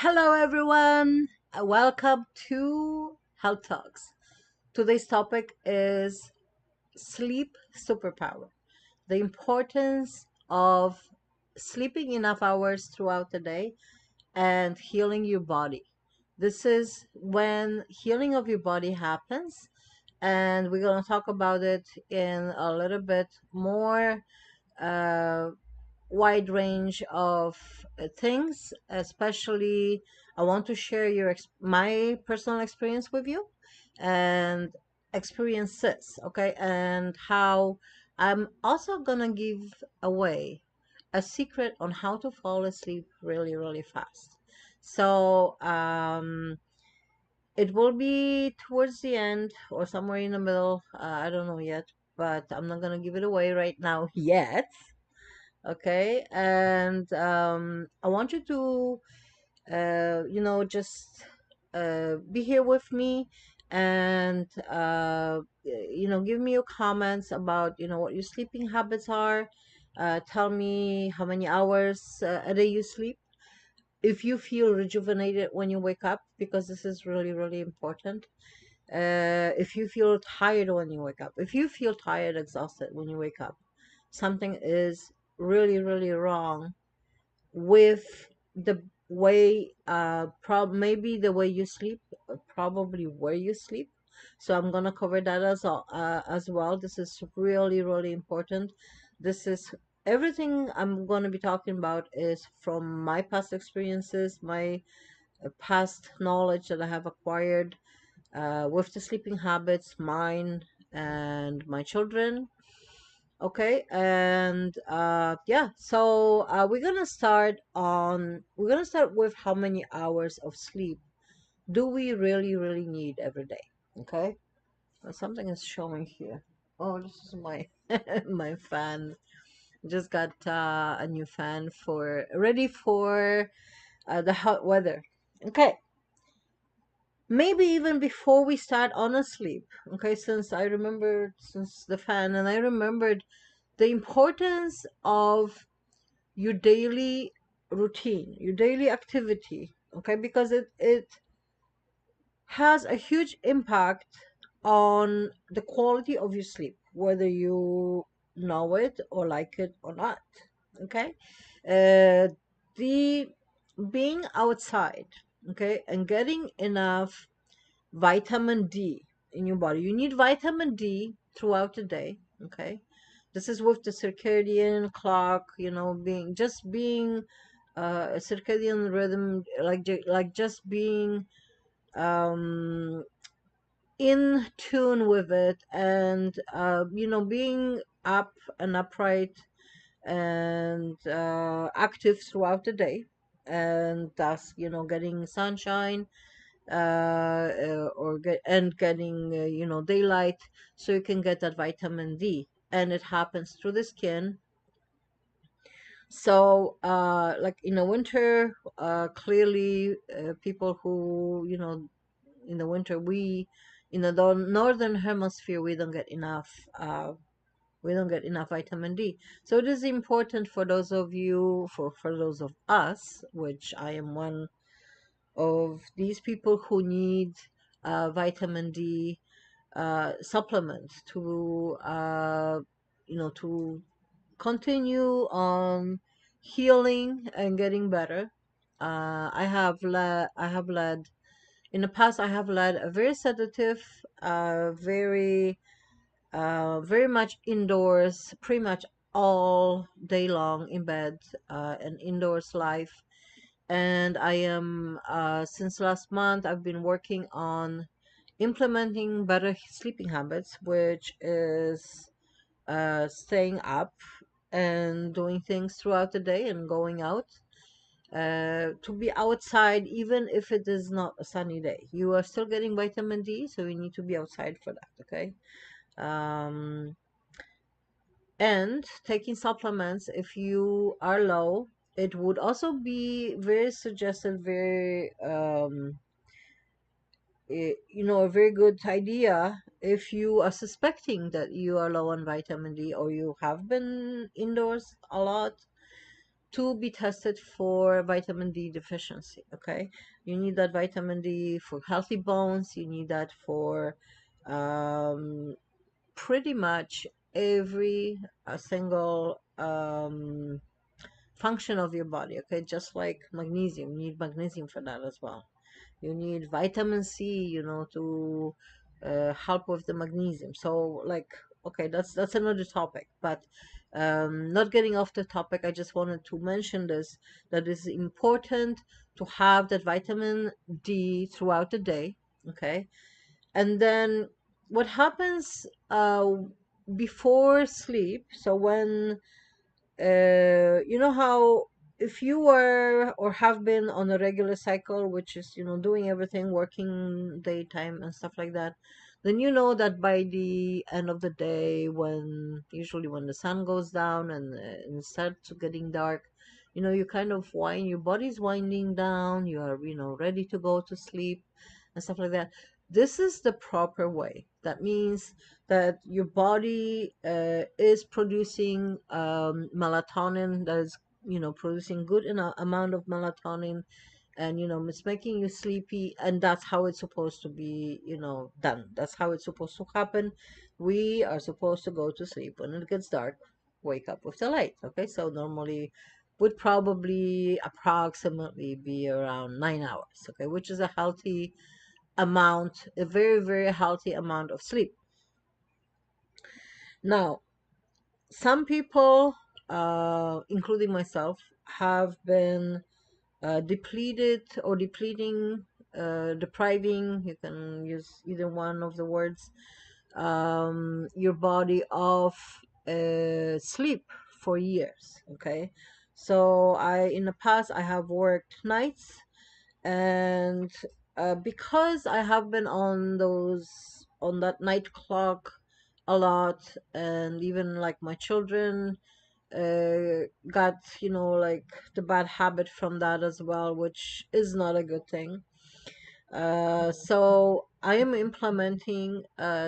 Hello, everyone. Welcome to Health Talks. Today's topic is sleep superpower, the importance of sleeping enough hours throughout the day and healing your body. This is when healing of your body happens, and we're going to talk about it in a little bit more uh, wide range of things. Especially I want to share my personal experience with you and experiences, okay, and how I'm also gonna give away a secret on how to fall asleep really really fast. So it will be towards the end or somewhere in the middle. I don't know yet, but I'm not gonna give it away right now yet. Okay, and I want you to just be here with me and give me your comments about what your sleeping habits are. Tell me how many hours a day you sleep, if you feel rejuvenated when you wake up, because this is really really important. If you feel tired when you wake up, if you feel tired, exhausted when you wake up, something is really really wrong with the way maybe the way you sleep, probably where you sleep. So I'm gonna cover that as well. This is really really important. This is everything I'm gonna be talking about is from my past experiences, my past knowledge that I have acquired with the sleeping habits, mine and my children. Okay, and yeah, so we're gonna start with how many hours of sleep do we really really need every day. Okay, something is showing here. Oh, this is my my fan. Just got a new fan for ready for the hot weather. Okay, maybe even before we start on a sleep. Okay, since the fan, and I remembered the importance of your daily routine, your daily activity, okay? Because it has a huge impact on the quality of your sleep, whether you know it or like it or not, okay? Uh, the being outside, okay, and getting enough vitamin D in your body. You need vitamin D throughout the day, okay? This is with the circadian clock, being a circadian rhythm, like just being um in tune with it, and being up and upright and active throughout the day, and thus getting sunshine, getting daylight, so you can get that vitamin D, and it happens through the skin. So like in the winter, clearly, people who in the winter, we in the northern hemisphere, we don't get enough vitamin D. So it is important for those of you, for those of us, which I am one of these people, who need vitamin D supplements to continue on healing and getting better. I have led in the past. I have led a very sedative, very much indoors, pretty much all day long in bed, an indoors life. And I am since last month I've been working on implementing better sleeping habits, which is staying up and doing things throughout the day and going out, to be outside even if it is not a sunny day. You are still getting vitamin D, so you need to be outside for that. Okay. um, and taking supplements if you are low. It would also be very suggested, very a very good idea, if you are suspecting that you are low on vitamin D, or you have been indoors a lot, to be tested for vitamin D deficiency. Okay, you need that vitamin D for healthy bones. You need that for um, pretty much every single function of your body. Okay, just like magnesium, you need magnesium for that as well. You need vitamin C, to help with the magnesium. So, like, okay, that's another topic. But not getting off the topic, I just wanted to mention this, that it's important to have that vitamin D throughout the day. Okay, and then what happens before sleep? So when you know how, if you were or have been on a regular cycle, which is, doing everything, working daytime and stuff like that, then you know that by the end of the day, when usually when the sun goes down and it starts getting dark, you kind of wind, your body's winding down, you are, ready to go to sleep and stuff like that. This is the proper way. That means that your body is producing melatonin, that is, producing good amount of melatonin, and it's making you sleepy, and that's how it's supposed to be, done. That's how it's supposed to happen. We are supposed to go to sleep when it gets dark, wake up with the light. Okay, so normally would probably approximately be around 9 hours, okay, which is a healthy amount, a very, very healthy amount of sleep. Now, some people, including myself, have been depleted or depleting, depriving, you can use either one of the words, your body of sleep for years. Okay. So in the past, I have worked nights, and because I have been on that night clock a lot, and even like my children got, like, the bad habit from that as well, which is not a good thing. So I am implementing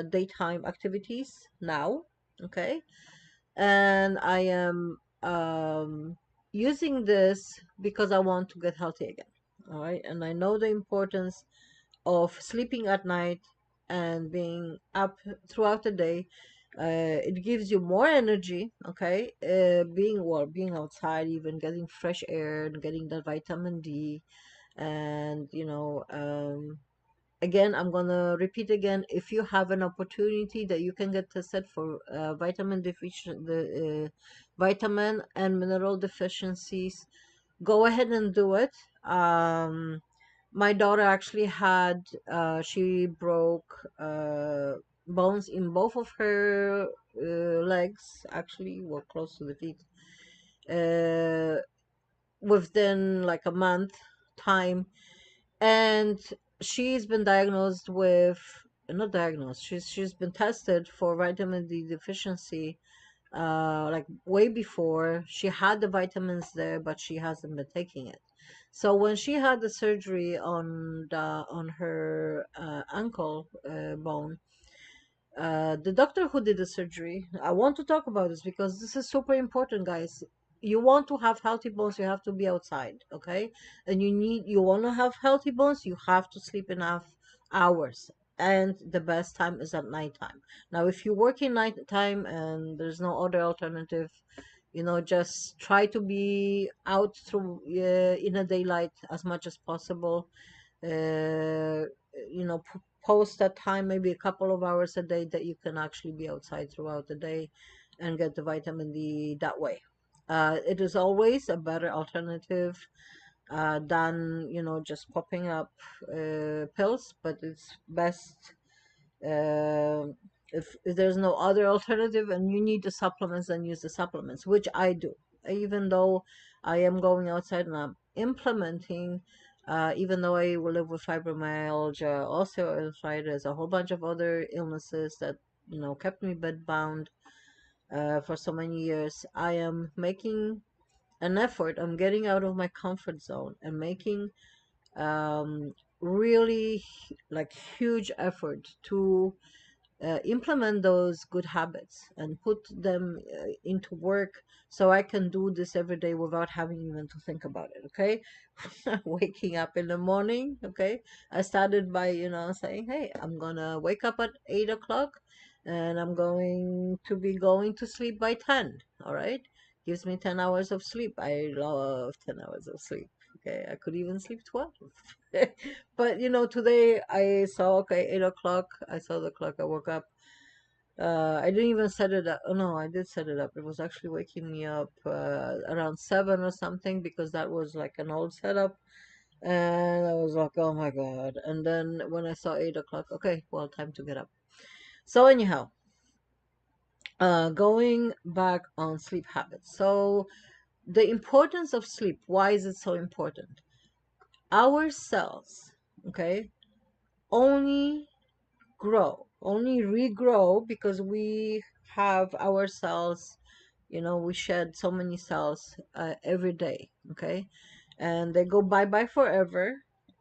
daytime activities now. Okay, and I am using this because I want to get healthy again. All right, and I know the importance of sleeping at night and being up throughout the day. It gives you more energy. Okay, being outside, even getting fresh air and getting that vitamin D, and again, I'm gonna repeat again, if you have an opportunity that you can get tested for vitamin and mineral deficiencies, go ahead and do it. My daughter actually had, she broke bones in both of her legs, actually, well, close to the feet, uh, within like a month time. And she's been diagnosed with, not diagnosed, she's been tested for vitamin D deficiency, like way before. She had the vitamins there, but she hasn't been taking it. So when she had the surgery on her ankle bone, the doctor who did the surgery, I want to talk about this because this is super important, guys. You want to have healthy bones, you have to be outside, okay? And you want to have healthy bones, you have to sleep enough hours. And the best time is at nighttime. Now, if you work in nighttime and there's no other alternative, just try to be out through in the daylight as much as possible. uh, Post that time, maybe a couple of hours a day, that you can actually be outside throughout the day and get the vitamin D that way. It is always a better alternative than, just popping up pills, but it's best uh, if there's no other alternative and you need the supplements, then use the supplements, which I do. Even though I am going outside and I'm implementing, even though I will live with fibromyalgia, osteoarthritis, a whole bunch of other illnesses that, kept me bedbound for so many years, I am making an effort. I'm getting out of my comfort zone and making really like huge effort to implement those good habits and put them into work so I can do this every day without having even to think about it. Okay. Waking up in the morning. Okay. I started by, saying, hey, I'm gonna wake up at 8 o'clock and I'm going to be going to sleep by 10. All right. Gives me 10 hours of sleep. I love 10 hours of sleep. Okay. I could even sleep 12. But today I saw, okay, 8 o'clock. I saw the clock. I woke up. I didn't even set it up. Oh no, I did set it up. It was actually waking me up around 7 or something because that was like an old setup. And I was like, oh my God. And then when I saw 8 o'clock, okay, well, time to get up. So anyhow, going back on sleep habits. So the importance of sleep. Why is it so important? Our cells, okay, only only regrow because we have our cells, we shed so many cells every day, okay? And they go bye-bye forever.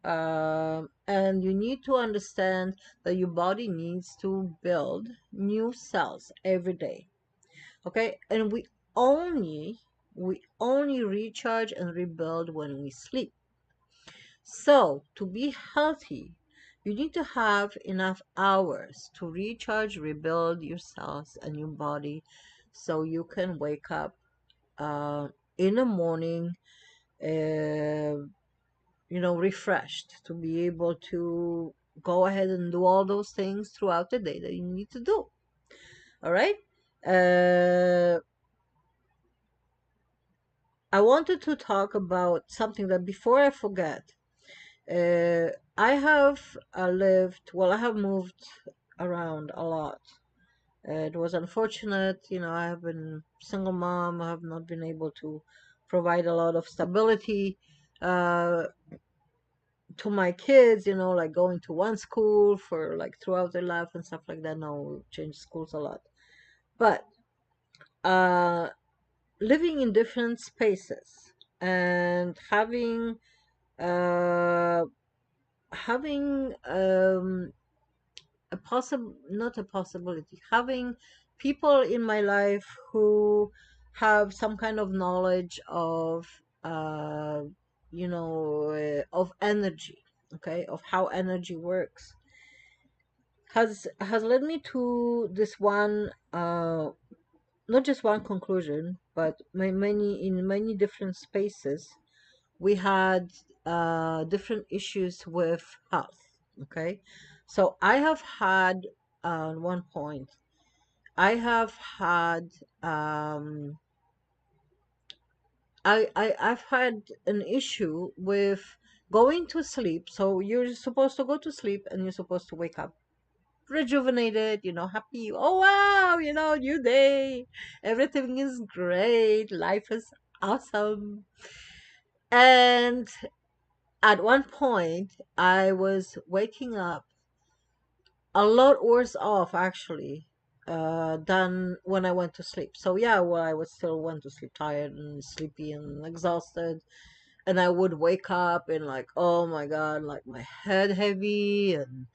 And you need to understand that your body needs to build new cells every day, okay? And we only recharge and rebuild when we sleep. So, to be healthy, you need to have enough hours to recharge, rebuild your cells and your body so you can wake up in the morning, uh, refreshed to be able to go ahead and do all those things throughout the day that you need to do. All right? Uh, I wanted to talk about something that before I forget. Uh, I have I have moved around a lot. It was unfortunate, I have been single mom. I have not been able to provide a lot of stability uh, to my kids, like going to one school for like throughout their life and stuff like that. No, we changed schools a lot. But uh, living in different spaces and uh, having a possible not a possibility having people in my life who have some kind of knowledge of uh of energy, okay, of how energy works, has led me to this one, not just one conclusion, but many different spaces we had different issues with health. Okay, so I have had one point. I have had I've had an issue with going to sleep. So you're supposed to go to sleep and you're supposed to wake up rejuvenated, happy. Oh wow, new day. Everything is great. Life is awesome. And at one point, I was waking up a lot worse off actually than when I went to sleep. So yeah, well, I would still went to sleep tired and sleepy and exhausted, and I would wake up and like, oh my God, like my head heavy, and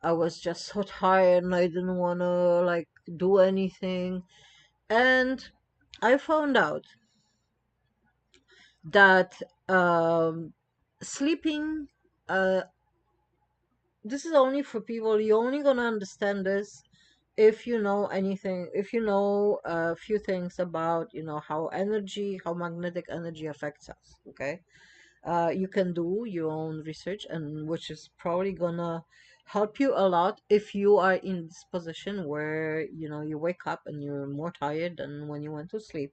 I was just so tired and I didn't want to like do anything. And I found out that sleeping uh this is only for people, you're only gonna understand this if you know anything, if you know a few things about, how magnetic energy affects us, okay? You can do your own research, and which is probably gonna help you a lot if you are in this position where, you wake up and you're more tired than when you went to sleep.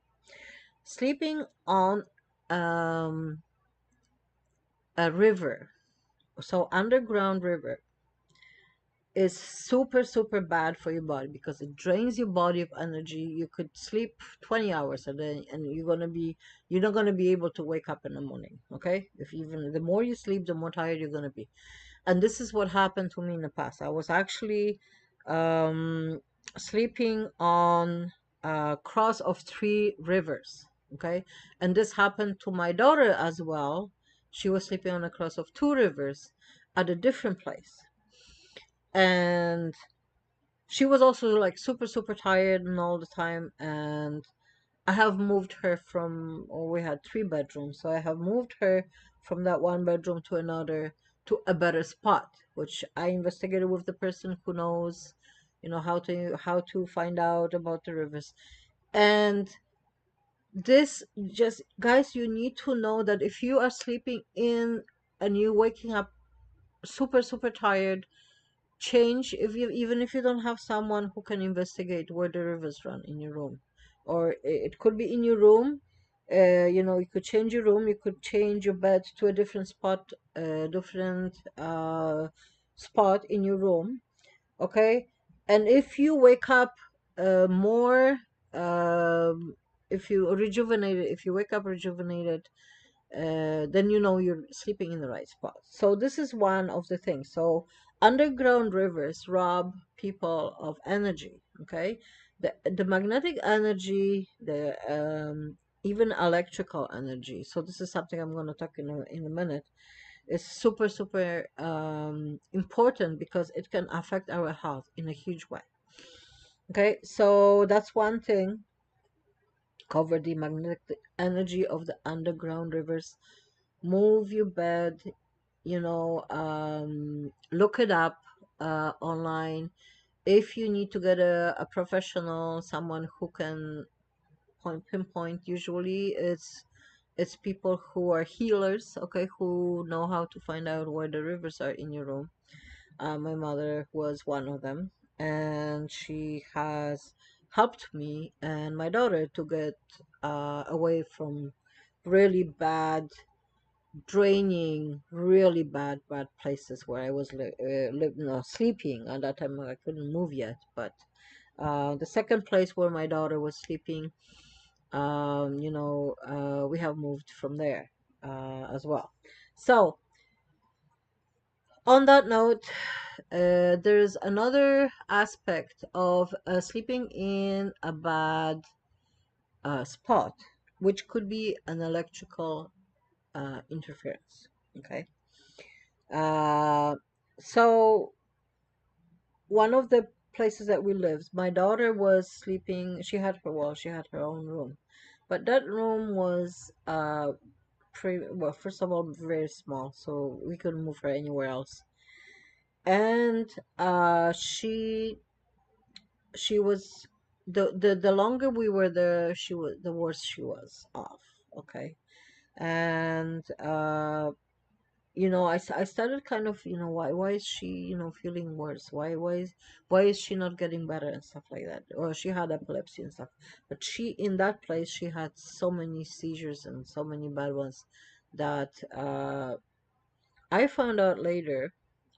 Sleeping on um, a river, so underground river, is super super bad for your body because it drains your body of energy. You could sleep 20 hours a day and you're not going to be able to wake up in the morning, okay? If even the more you sleep, the more tired you're going to be. And this is what happened to me in the past. I was actually um sleeping on a cross of three rivers, okay? And this happened to my daughter as well. She was sleeping on a cross of two rivers at a different place. And She was also like super, super tired and all the time. And I have moved her from, oh, we had three bedrooms. So I have moved her from that one bedroom to another to a better spot, which I investigated with the person who knows, how to find out about the rivers. And this just, guys, you need to know that if you are sleeping in and you waking up super, super tired, change, if you even if you don't have someone who can investigate where the rivers run in your room, or it could be in your room. You could change your room, you could change your bed to a different spot in your room. Okay. And if you wake up more, um if you wake up rejuvenated, then you know you're sleeping in the right spot. So this is one of the things. So underground rivers rob people of energy. Okay, the magnetic energy, the even electrical energy. So this is something I'm going to talk in a minute. Is super, super important because it can affect our health in a huge way. Okay, so that's one thing. Cover the magnetic energy of the underground rivers. Move your bed, look it up online. If you need to get a professional, someone who can pinpoint, usually it's people who are healers, okay, who know how to find out where the rivers are in your room. My mother was one of them, and she has helped me and my daughter to get away from really bad, draining, really bad places where I was sleeping. At that time, I couldn't move yet. But the second place where my daughter was sleeping, we have moved from there as well. So, on that note, there's another aspect of sleeping in a bad spot, which could be an electrical interference. Okay. Uh, so one of the places that we lived, my daughter was sleeping. She had her own room, but that room was pretty well. First of all, very small, so we couldn't move her anywhere else. And she was the longer we were there, she was the worse she was off. Okay, and I started kind of, why is she, feeling worse? Why is she not getting better and stuff like that? Or she had epilepsy and stuff. But in that place, she had so many seizures and so many bad ones that I found out later,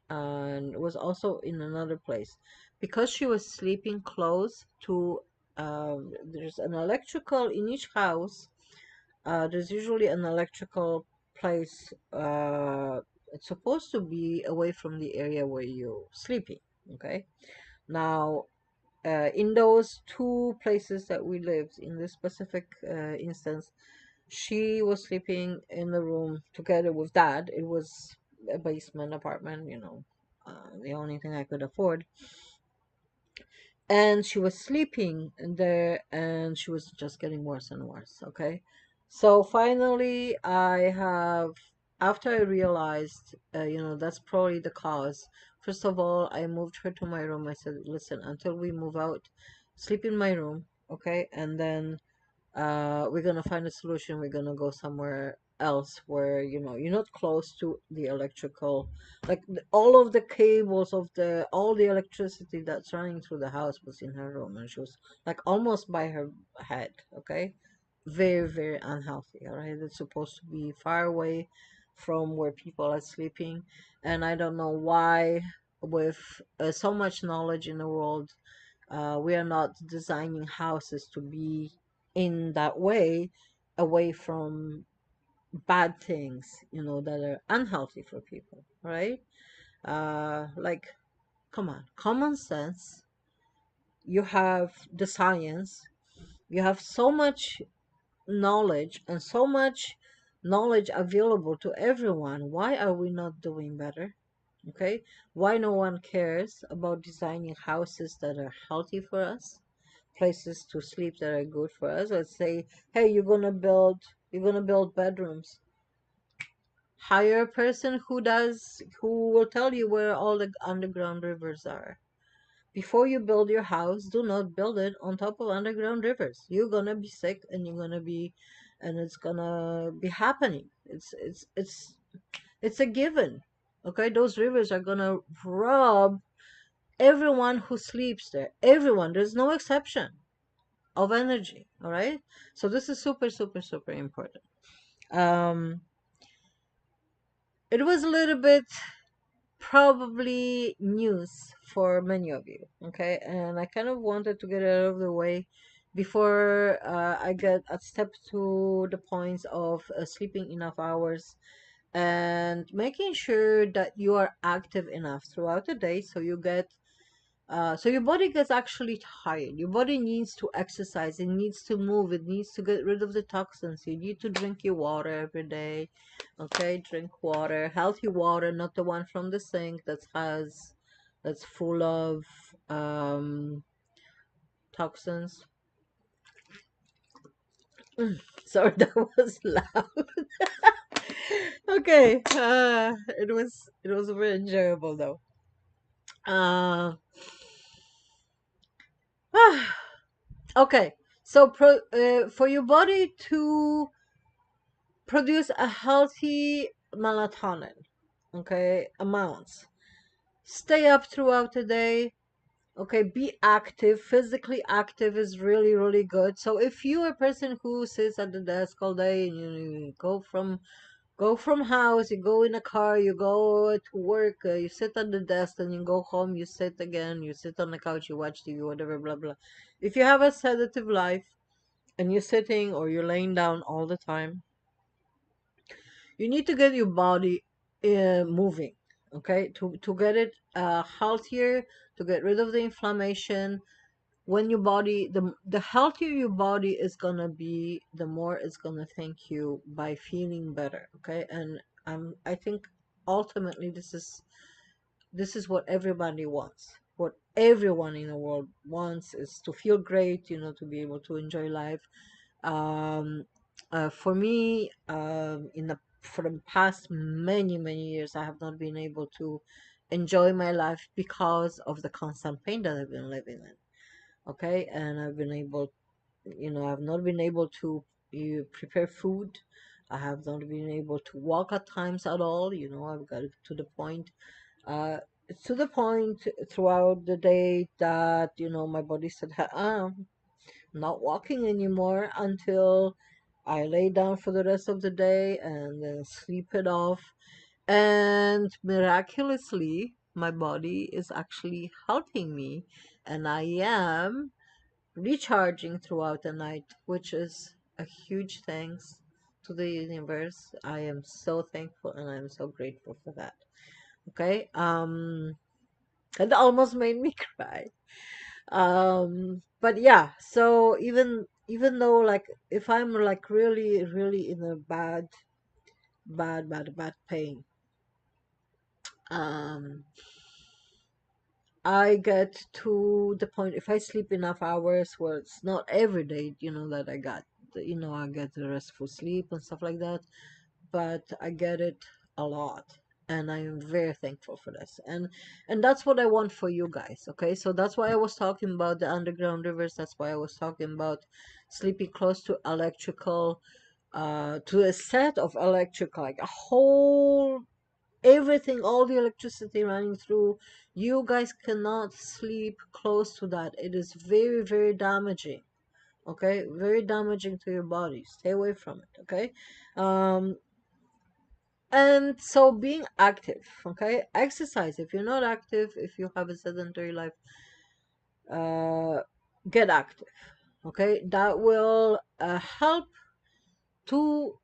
and it was also in another place, because she was sleeping close to, there's an electrical in each house. There's usually an electrical place. It's supposed to be away from the area where you're sleeping. Okay. Now, in those two places that we lived, in this specific instance, she was sleeping in the room together with dad. It was a basement apartment, the only thing I could afford. And she was sleeping in there, and she was just getting worse and worse. Okay, so finally, after I realized, that's probably the cause. First of all, I moved her to my room. I said, listen, until we move out, sleep in my room. Okay, and then we're gonna find a solution. We're gonna go somewhere else where, you're not close to the electrical, like all of the cables of all the electricity that's running through the house was in her room, and she was like almost by her head. Okay, very, very unhealthy. All right, it's supposed to be far away from where people are sleeping. And I don't know why, with so much knowledge in the world, we are not designing houses to be in that way, away from bad things, that are unhealthy for people, right? Like, come on, common sense. You have the science, you have so much knowledge, and so much knowledge available to everyone. Why are we not doing better? Okay, why no one cares about designing houses that are healthy for us, places to sleep that are good for us. Let's say, hey, you're gonna build bedrooms. Hire a person who will tell you where all the underground rivers are. Before you build your house, do not build it on top of underground rivers. You're gonna be sick, and it's gonna be happening. It's a given. Okay, those rivers are gonna rob everyone who sleeps there. Everyone. There's no exception of energy. All right. So this is super, super, super important. Um, it was a little bit probably news for many of you, okay? And I kind of wanted to get it out of the way before I step to the points of sleeping enough hours and making sure that you are active enough throughout the day so your body gets actually tired. Your body needs to exercise. It needs to move. It needs to get rid of the toxins. You need to drink your water every day. Okay, drink water, healthy water, not the one from the sink that's full of toxins. Sorry, that was loud. Okay, it was very enjoyable though. Uh, okay, so for your body to produce a healthy melatonin, okay, amounts. Stay up throughout the day, okay, be active. Physically active is really, really good. So if you're a person who sits at the desk all day and you go from house, you go in a car, you go to work, you sit at the desk, and you go home, you sit again, you sit on the couch, you watch TV, whatever, blah blah. If you have a sedative life and you're sitting or you're laying down all the time, you need to get your body moving, okay, to get it healthier, to get rid of the inflammation. When your body the healthier your body is gonna be, the more it's gonna thank you by feeling better, okay. And I think ultimately this is what everybody wants. What everyone in the world wants is to feel great, to be able to enjoy life. For me, for the past many, many years, I have not been able to enjoy my life because of the constant pain that I've been living in. Okay, and I've not been able to prepare food. I have not been able to walk at times at all. I've got to the point, uh, throughout the day that my body said, not walking anymore until I lay down for the rest of the day and then sleep it off. And miraculously, my body is actually helping me, and I am recharging throughout the night, which is a huge thanks to the universe. I am so thankful and I'm so grateful for that. Okay. It almost made me cry. But yeah, so even though, like, if I'm like really really in a bad bad bad bad pain, um I get to the point, if I sleep enough hours, where it's not every day, that I get the restful sleep and stuff like that, but I get it a lot, and I am very thankful for this. And that's what I want for you guys. Okay, so that's why I was talking about the underground rivers. That's why I was talking about sleeping close to to a set of electrical, like a whole everything, all the electricity running through. You guys cannot sleep close to that. It is very, very damaging. Okay, very damaging to your body. Stay away from it. Okay. Um and so being active, okay, exercise. If you're not active, if you have a sedentary life, uh get active. Okay, that will help to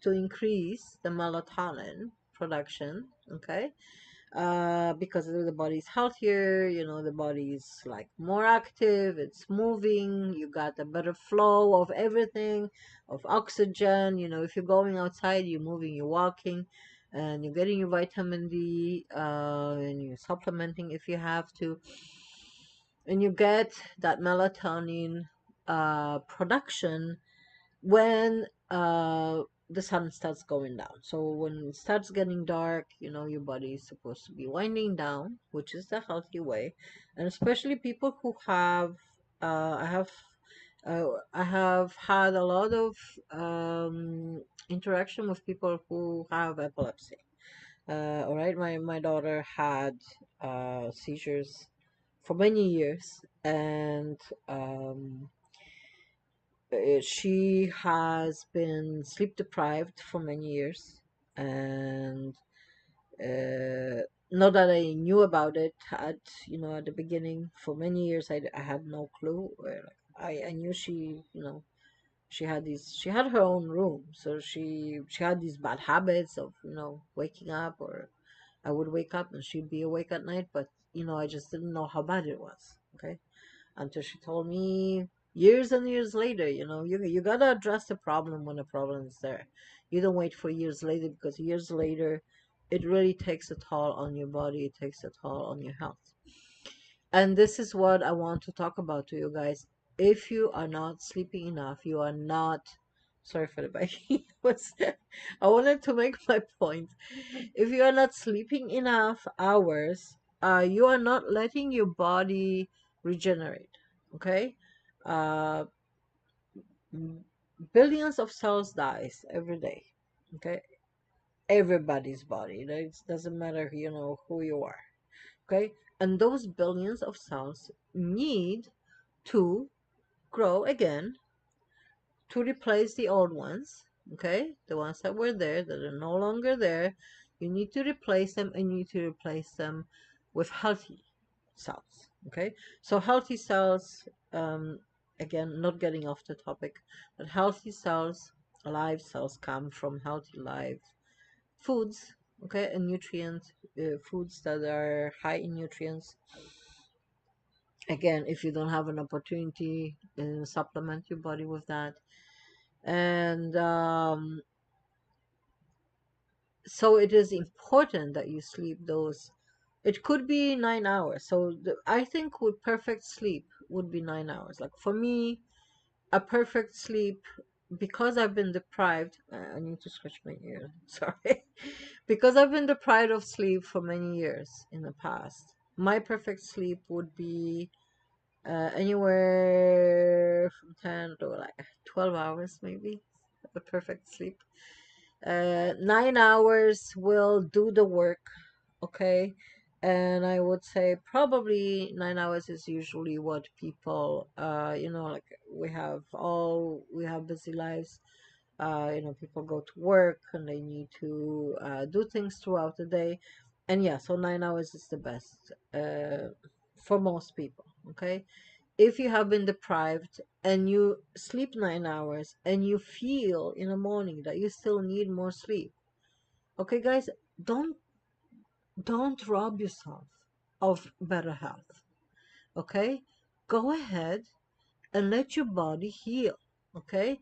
increase the melatonin production. Okay, because the body is healthier, the body is like more active, it's moving, you got a better flow of everything, of oxygen. If you're going outside, you're moving, you're walking, and you're getting your vitamin D, and you're supplementing if you have to, and you get that melatonin production when the sun starts going down. So when it starts getting dark, your body is supposed to be winding down, which is the healthy way. And especially people who have, I have had a lot of interaction with people who have epilepsy. All right, my daughter had seizures for many years, and um, she has been sleep deprived for many years, and uh, not that I knew about it at the beginning. For many years, I had no clue. I knew she had her own room, so she had these bad habits of waking up, or I would wake up and she'd be awake at night, but I just didn't know how bad it was. Okay, until she told me years and years later, you gotta address the problem when the problem is there. You don't wait for years later, because years later, it really takes a toll on your body. It takes a toll on your health. And this is what I want to talk about to you guys. If you are not sleeping enough, you are not. Sorry for the backing. I wanted to make my point. If you are not sleeping enough hours, you are not letting your body regenerate. Okay, uh, m- billions of cells dies every day. Okay, everybody's body. It doesn't matter, who you are. Okay, and those billions of cells need to grow again to replace the old ones. Okay, the ones that were there that are no longer there. You need to replace them, and you need to replace them with healthy cells. Okay, so healthy cells, again, not getting off the topic, but healthy cells, live cells, come from healthy live foods. Okay, and nutrient foods that are high in nutrients. Again, if you don't have an opportunity, supplement your body with that. And so it is important that you sleep those. It could be 9 hours. So I think with perfect sleep would be 9 hours. Like for me, a perfect sleep, because I've been deprived. I need to scratch my ear. Sorry. Because I've been deprived of sleep for many years in the past. My perfect sleep would be anywhere from 10 to like 12 hours, maybe. A perfect sleep. 9 hours will do the work, okay? And I would say probably 9 hours is usually what people, like we have busy lives. People go to work and they need to do things throughout the day. And yeah, so 9 hours is the best for most people, okay? If you have been deprived and you sleep 9 hours and you feel in the morning that you still need more sleep, okay, guys, don't don't rob yourself of better health. Okay, go ahead and let your body heal. Okay,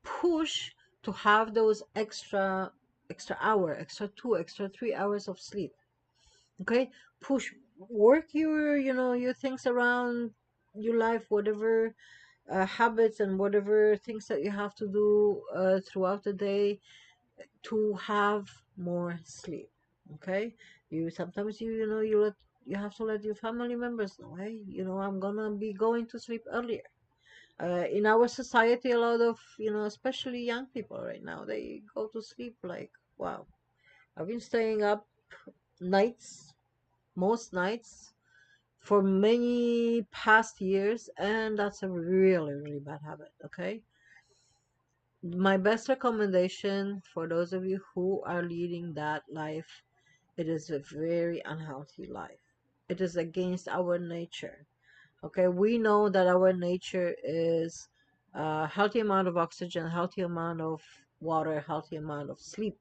push to have those extra hour, extra 2, extra 3 hours of sleep. Okay, push, work your things around your life, whatever habits and whatever things that you have to do throughout the day to have more sleep. Okay, you sometimes you have to let your family members know, hey, I'm gonna be going to sleep earlier. In our society, a lot of especially young people right now, they go to sleep like, wow, I've been staying up nights, most nights, for many past years, and that's a really, really bad habit. Okay, my best recommendation for those of you who are leading that life, it is a very unhealthy life. It is against our nature. Okay, we know that our nature is a healthy amount of oxygen, healthy amount of water, healthy amount of sleep.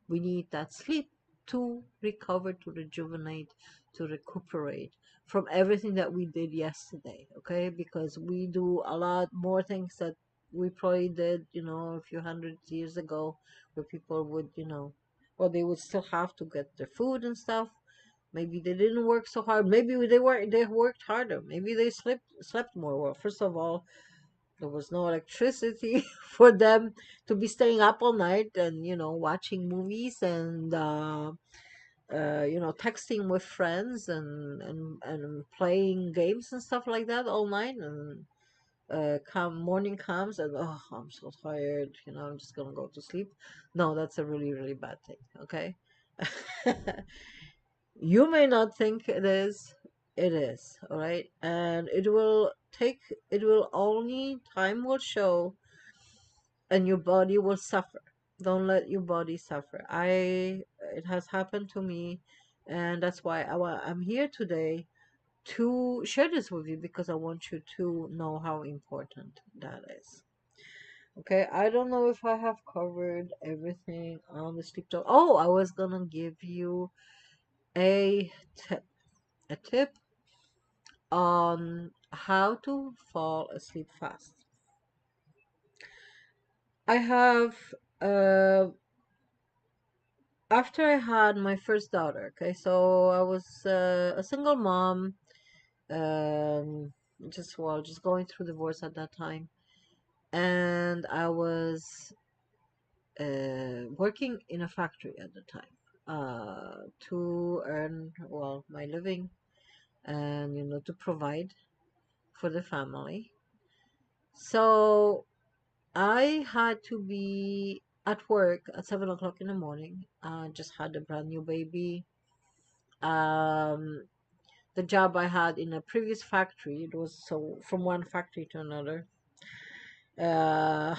We need that sleep to recover, to rejuvenate, to recuperate from everything that we did yesterday. Okay, because we do a lot more things that we probably did, a few hundred years ago, where people would, or they would still have to get their food and stuff. Maybe they didn't work so hard. Maybe they worked harder. Maybe they slept more. Well, first of all, there was no electricity for them to be staying up all night and watching movies and texting with friends and playing games and stuff like that all night. And come morning comes and oh, I'm so tired. I'm just gonna go to sleep. No, that's a really really bad thing. Okay. You may not think it is. It is, all right? And it will only, time will show, and your body will suffer. Don't let your body suffer. It has happened to me, and that's why I'm here today to share this with you because I want you to know how important that is. Okay, I don't know if I have covered everything on the sleep talk. Oh, I was gonna give you a tip. A tip on how to fall asleep fast. I have, uh, after I had my first daughter, okay, so I was a single mom, um, just going through divorce at that time, and I was working in a factory at the time, to earn, well, my living and, to provide for the family. So I had to be at work at 7 o'clock in the morning. Just had a brand new baby. Um, the job I had in a previous factory, it was so from one factory to another. Uh,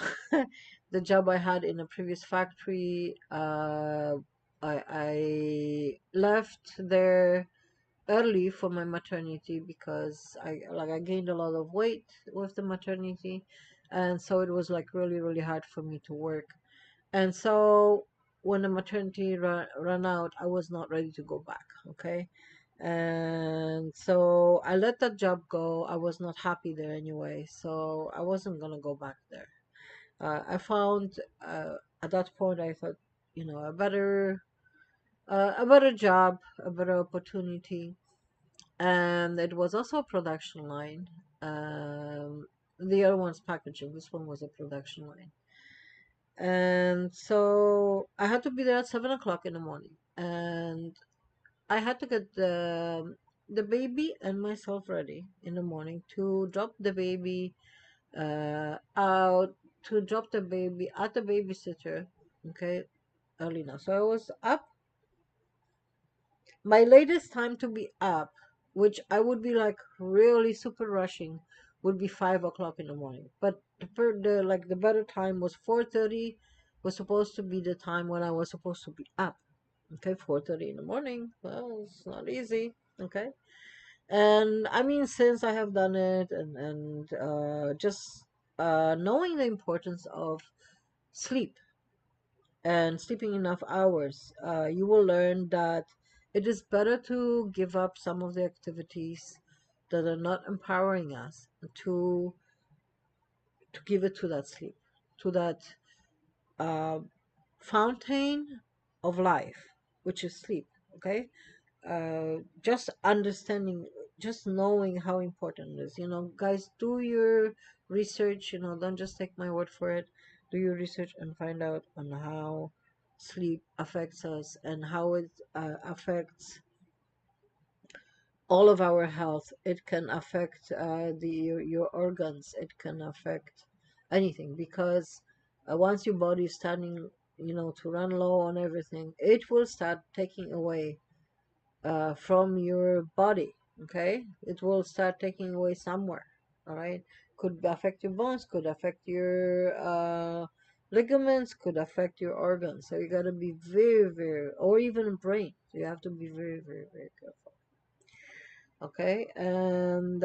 the job I had in a previous factory, I left there early for my maternity because I gained a lot of weight with the maternity, and so it was like really really hard for me to work. And so when the maternity ran out, I was not ready to go back. Okay. And so I let that job go. I was not happy there anyway. So I wasn't going to go back there. I found, at that point, I thought, a better job, a better opportunity. And it was also a production line. Um, the other one's packaging. This one was a production line. And so I had to be there at 7 o'clock in the morning, and I had to get the baby and myself ready in the morning to drop the baby out, to drop the baby at the babysitter. Okay, early now. So I was up. My latest time to be up, which I would be like really super rushing, would be 5 o'clock in the morning. But the better time was 4:30. Was supposed to be the time when I was supposed to be up. Okay, 4:30 in the morning. Well, it's not easy. Okay, and I mean since I have done it and just knowing the importance of sleep and sleeping enough hours, you will learn that it is better to give up some of the activities that are not empowering us to give it to that sleep, to that uh, fountain of life, which is sleep. Okay, just understanding, just knowing how important it is. Guys, do your research. Don't just take my word for it. Do your research and find out on how sleep affects us and how it affects all of our health. It can affect your organs. It can affect anything because once your body is starting, to run low on everything, it will start taking away from your body. Okay, it will start taking away somewhere. All right, could affect your bones, could affect your ligaments, could affect your organs. So you got to be very very, or even brain. So you have to be very very very careful. Okay, and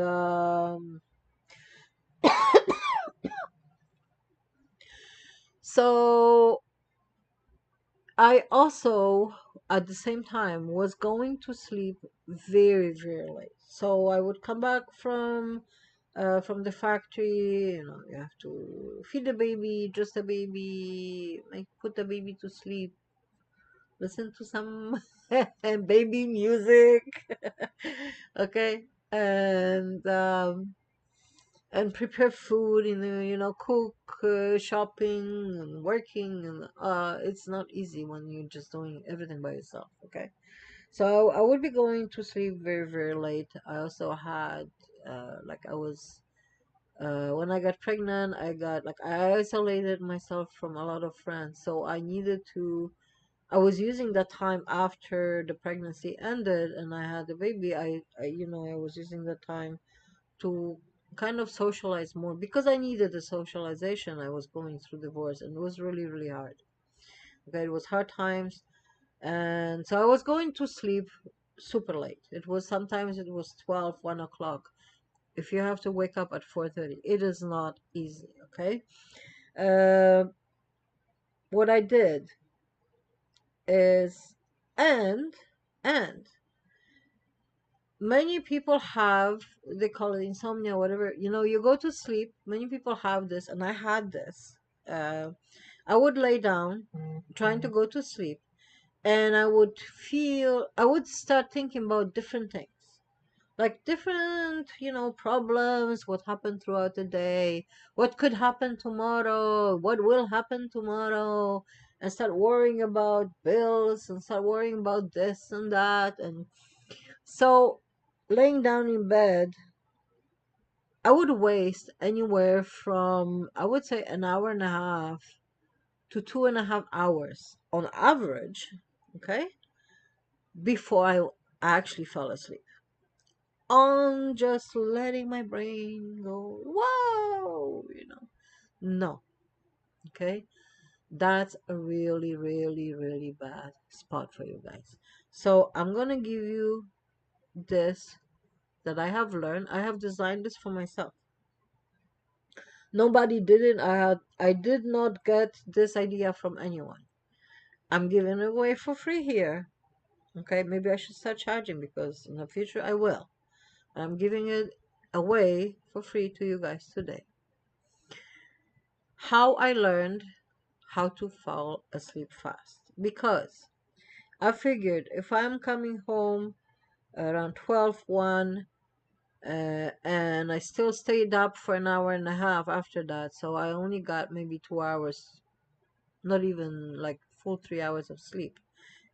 so I also, at the same time, was going to sleep very, very late. So I would come back from the factory. You have to feed the baby, dress the baby, put the baby to sleep, listen to some baby music, okay, and prepare food, cook, shopping and working, and it's not easy when you're just doing everything by yourself, okay? So I would be going to sleep very, very late. I also had, like, I was, when I got pregnant, I isolated myself from a lot of friends. So I was using that time after the pregnancy ended and I had the baby. I was using the time to kind of socialize more because I needed the socialization. I was going through divorce and it was really, really hard. Okay, it was hard times. And so I was going to sleep super late. Sometimes it was 12, 1 o'clock. If you have to wake up at 4:30, it is not easy, okay? Uh, what I did is, and, and many people have, they call it insomnia, whatever. You go to sleep. Many people have this, and I had this. Uh, I would lay down, trying to go to sleep, and I would start thinking about different things. Like different, problems, what happened throughout the day, what could happen tomorrow, what will happen tomorrow, and start worrying about bills and start worrying about this and that. And so, laying down in bed, I would waste anywhere from, I would say, an hour and a half to 2.5 hours on average, okay, before I actually fell asleep. On just letting my brain go, whoa, No, okay? That's a really, really, really bad spot for you guys. So I'm gonna give you this that I have learned. I have designed this for myself. Nobody did it. I did not get this idea from anyone. I'm giving it away for free here. Okay, maybe I should start charging because in the future I will. I'm giving it away for free to you guys today. How I learned how to fall asleep fast. Because I figured if I'm coming home around 12, 1, and I still stayed up for an hour and a half after that, so I only got maybe 2 hours, not even like full 3 hours of sleep.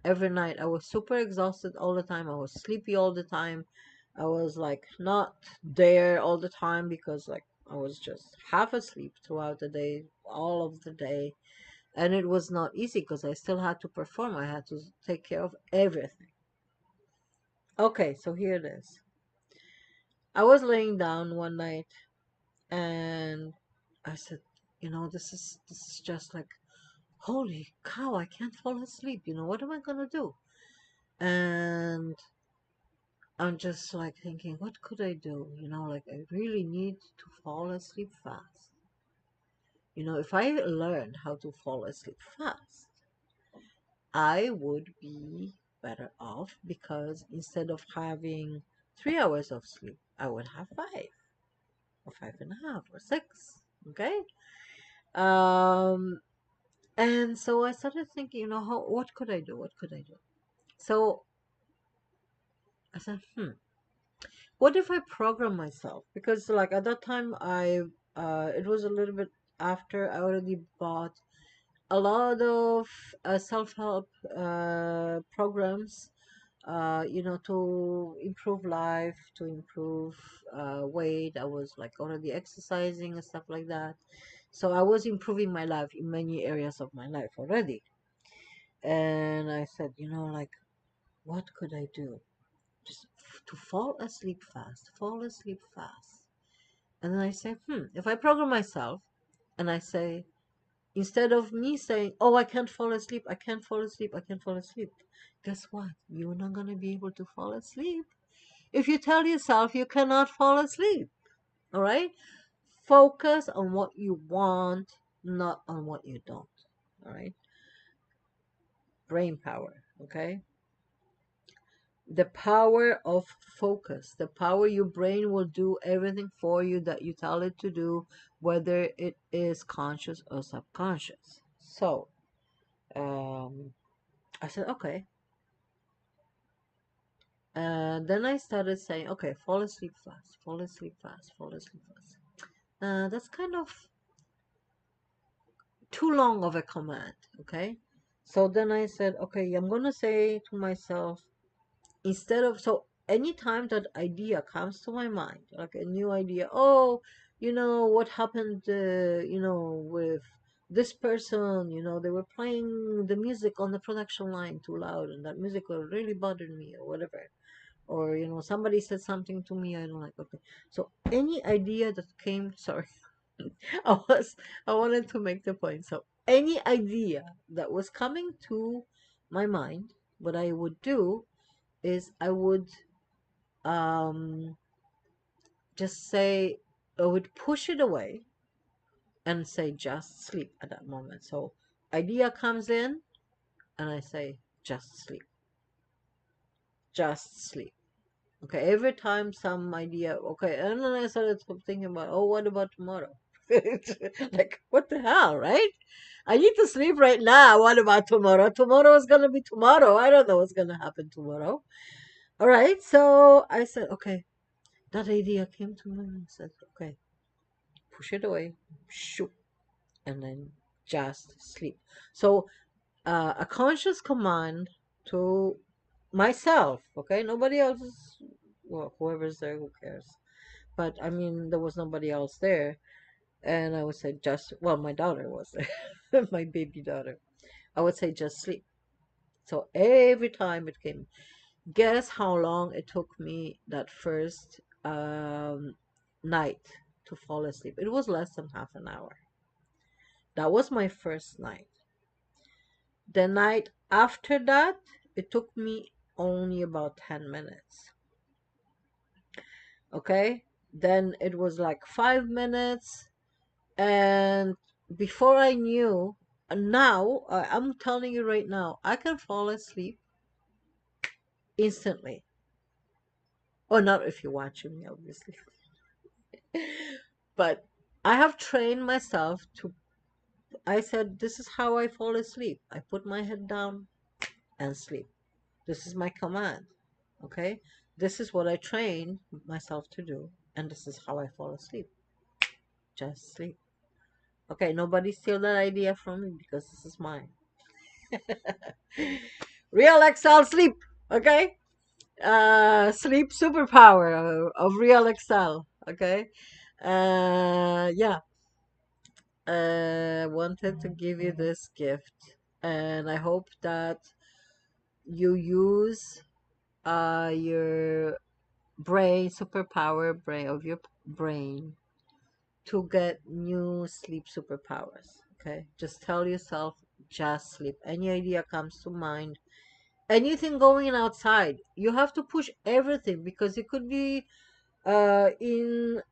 Every night I was super exhausted all the time. I was sleepy all the time. I was like not there all the time because like I was just half asleep throughout the day, all of the day. And it was not easy because I still had to perform. I had to take care of everything. Okay, so here it is. I was laying down one night and I said, this is just like, holy cow, I can't fall asleep. What am I gonna do? And I'm just like thinking, what could I do? Like I really need to fall asleep fast. If I learned how to fall asleep fast, I would be better off because instead of having 3 hours of sleep, I would have five or 5.5 or six. Okay. Um, and so I started thinking, what could I do? What could I do? So I said, what if I program myself? Because like at that time, it was a little bit after I already bought a lot of self-help programs, to improve life, to improve weight. I was like already exercising and stuff like that. So I was improving my life in many areas of my life already. And I said, like, what could I do? Just to fall asleep fast, fall asleep fast. And then I say, if I program myself and I say, instead of me saying, oh, I can't fall asleep, I can't fall asleep, I can't fall asleep, guess what? You're not going to be able to fall asleep if you tell yourself you cannot fall asleep. All right? Focus on what you want, not on what you don't. All right? Brain power. Okay? The power of focus, the power your brain will do everything for you that you tell it to do, whether it is conscious or subconscious. So, um, I said, okay. And then I started saying, okay, fall asleep fast, fall asleep fast, fall asleep fast. That's kind of too long of a command, okay? So then I said, okay, I'm gonna say to myself, instead of, so anytime that idea comes to my mind, like a new idea, oh, what happened, with this person, they were playing the music on the production line too loud, and that music will really bothered me, or whatever. Or, somebody said something to me I don't like. Okay. So any idea that came, sorry, I was I wanted to make the point. So any idea that was coming to my mind, what I would do is I would um just say, I would push it away and say just sleep at that moment. So idea comes in and I say just sleep. Just sleep. Okay, every time some idea, okay, and then I started thinking about, oh, what about tomorrow? Like, what the hell, right? I need to sleep right now. What about tomorrow? Tomorrow is gonna be tomorrow. I don't know what's gonna happen tomorrow. All right, so I said, okay, that idea came to me. I said, okay, push it away, shoot, and then just sleep. So, a conscious command to myself, okay, nobody else is, well, whoever's there, who cares? But I mean, there was nobody else there, and I would say just, well, my daughter was there, my baby daughter. I would say just sleep. So every time it came, guess how long it took me that first night to fall asleep? It was less than half an hour. That was my first night. The night after that, it took me only about 10 minutes. Okay? Then it was like 5 minutes. And before I knew, now, I'm telling you right now, I can fall asleep instantly. Or not if you're watching me, obviously. But I have trained myself to, I said, this is how I fall asleep. I put my head down and sleep. This is my command. Okay? This is what I trained myself to do. And this is how I fall asleep. Just sleep. Okay, nobody steal that idea from me because this is mine. Real Excel sleep. Okay? Sleep superpower of Real Excel. Okay? Yeah. Wanted to give you this gift. And I hope that you use your brain, superpower brain of your brain to get new sleep superpowers. Okay? Just tell yourself, just sleep. Any idea comes to mind, anything going outside, you have to push everything because you could be in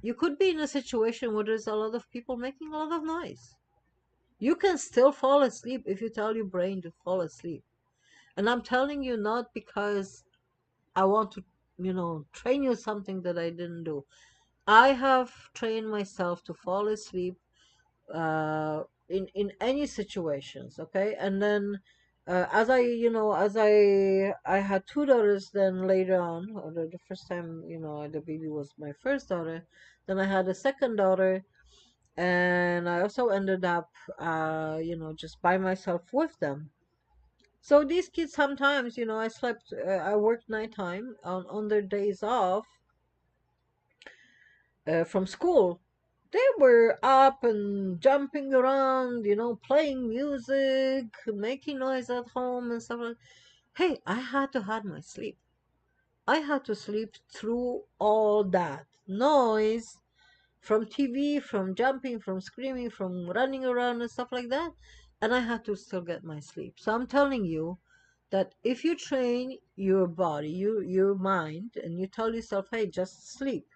you could be in a situation where there's a lot of people making a lot of noise. You can still fall asleep if you tell your brain to fall asleep. And I'm telling you not because I want to, train you something that I didn't do. I have trained myself to fall asleep in any situations. Okay. And then as I had two daughters, then later on, or the first time, the baby was my first daughter, then I had a second daughter, and I also ended up just by myself with them. So these kids sometimes, I worked nighttime on their days off from school. They were up and jumping around, playing music, making noise at home and stuff like. Hey, I had to have my sleep. I had to sleep through all that noise from TV, from jumping, from screaming, from running around and stuff like that, and I had to still get my sleep. So I'm telling you that if you train your body, your mind, and you tell yourself, "Hey, just sleep."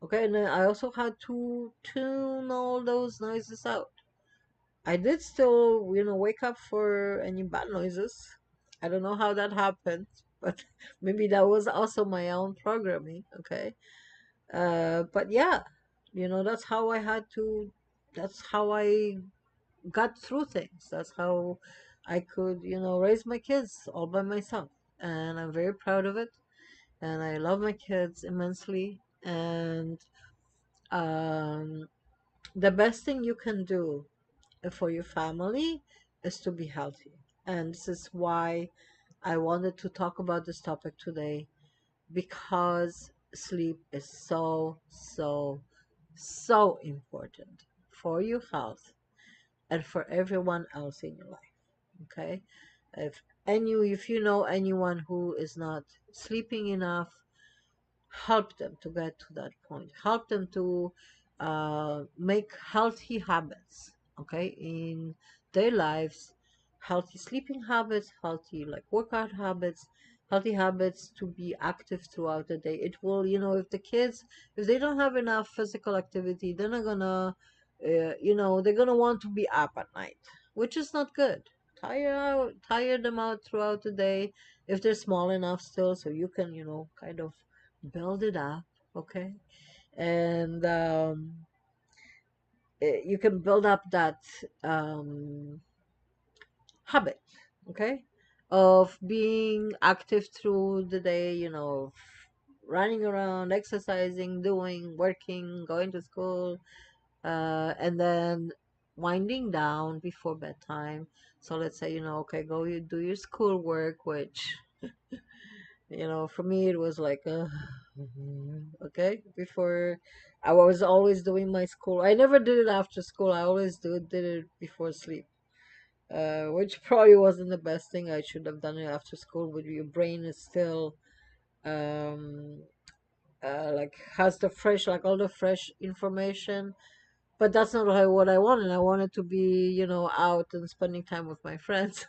Okay, and then I also had to tune all those noises out. I did still, wake up for any bad noises. I don't know how that happened, but maybe that was also my own programming. Okay, but yeah, that's how I had to. That's how I got through things. That's how I could, raise my kids all by myself. And I'm very proud of it. And I love my kids immensely. And um, the best thing you can do for your family is to be healthy. And this is why I wanted to talk about this topic today, because sleep is so, so, so important for your health and for everyone else in your life. Okay? If you know anyone who is not sleeping enough, help them to get to that point. Help them to make healthy habits, okay, in their lives, healthy sleeping habits, healthy like workout habits, healthy habits to be active throughout the day. It will, if the kids, if they don't have enough physical activity, they're not gonna, they're gonna want to be up at night, which is not good. Tire them out throughout the day if they're small enough still, so you can, kind of build it up, okay? And you can build up that um, habit, okay, of being active through the day, running around, exercising, doing, working, going to school, and then winding down before bedtime. So let's say, okay, go you do your schoolwork, which for me, it was like, okay, before I was always doing my school. I never did it after school. I always did it before sleep, which probably wasn't the best thing. I should have done it after school, but your brain is still, um, like has the fresh, like all the fresh information. But that's not what I wanted. I wanted to be, out and spending time with my friends.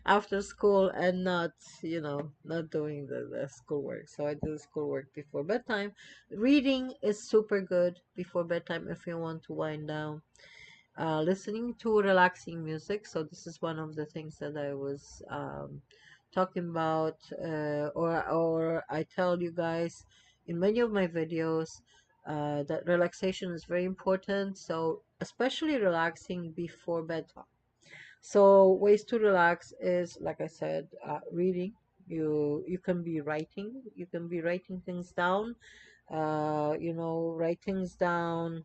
After school and not doing the schoolwork. So I do the schoolwork before bedtime. Reading is super good before bedtime if you want to wind down. Listening to relaxing music. So this is one of the things that I was talking about, or I tell you guys in many of my videos, that relaxation is very important. So especially relaxing before bedtime. So ways to relax is, like I said, reading. You can be writing. You can be writing things down. Write things down,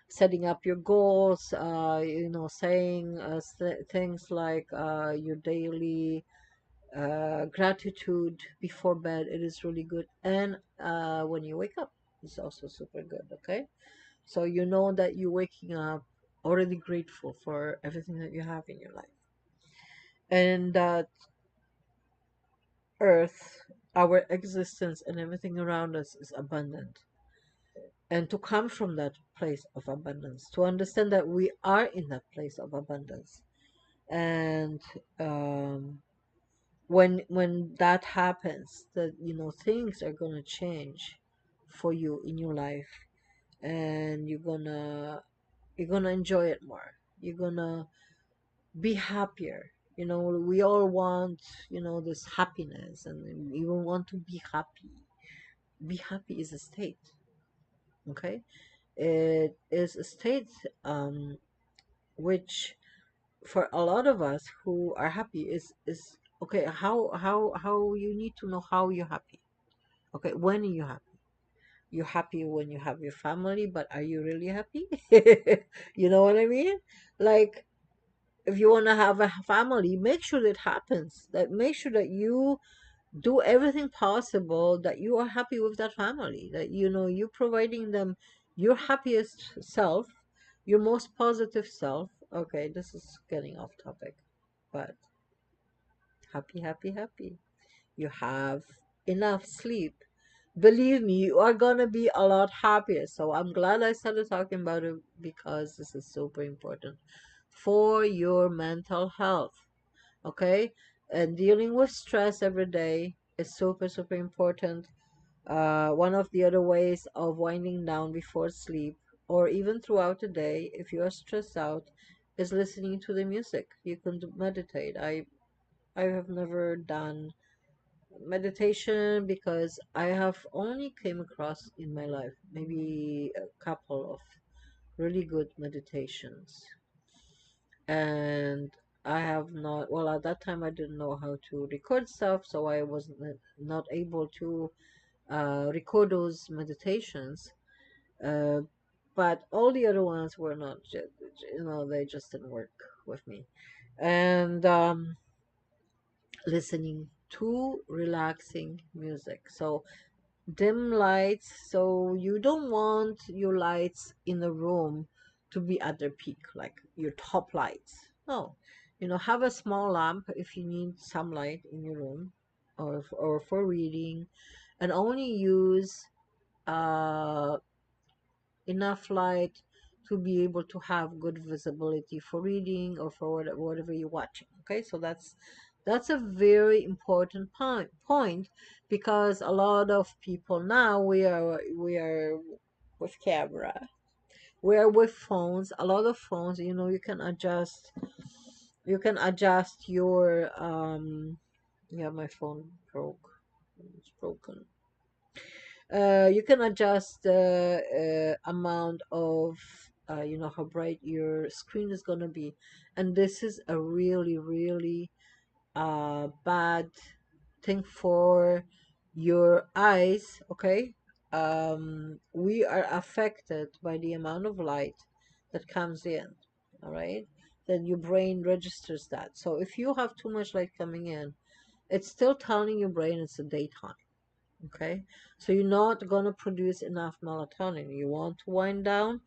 setting up your goals. Saying things like your daily gratitude before bed. It is really good, and when you wake up, it's also super good. Okay, so you know that you're waking up already grateful for everything that you have in your life, and that earth, our existence, and everything around us is abundant. And to come from that place of abundance, to understand that we are in that place of abundance, and um, when that happens, that things are gonna change for you in your life, and you're gonna enjoy it more. You're gonna be happier. We all want, this happiness, and we will want to be happy. Be happy is a state, okay? It is a state, which for a lot of us who are happy is okay. How you need to know how you're happy. Okay, when are you happy? You're happy when you have your family, but are you really happy? You know what I mean? Like, if you want to have a family, make sure that happens. That make sure that you do everything possible that you are happy with that family. That you're providing them your happiest self, your most positive self. Okay, this is getting off topic, but happy, happy, happy. You have enough sleep. Believe me, you are gonna be a lot happier. So I'm glad I started talking about it, because this is super important for your mental health. Okay, and dealing with stress every day is super, super important. One of the other ways of winding down before sleep, or even throughout the day, if you are stressed out, is listening to the music. You can meditate. I have never done meditation, because I have only came across in my life maybe a couple of really good meditations, and I have not, well, at that time I didn't know how to record stuff, so I was not able to record those meditations. Uh, but all the other ones were not, they just didn't work with me. And listening to relaxing music. So dim lights, so you don't want your lights in the room to be at their peak, like your top lights. No, have a small lamp if you need some light in your room, or for reading, and only use uh enough light to be able to have good visibility for reading or for whatever you're watching. Okay, so that's a very important point, because a lot of people now, we are with camera, we are with phones, a lot of phones, you can adjust your yeah, my phone broke, it's broken. You can adjust the amount of how bright your screen is going to be, and this is a really, really bad thing for your eyes. Okay, we are affected by the amount of light that comes in. All right, then your brain registers that. So if you have too much light coming in, it's still telling your brain it's the daytime. Okay, so you're not gonna produce enough melatonin. You want to wind down,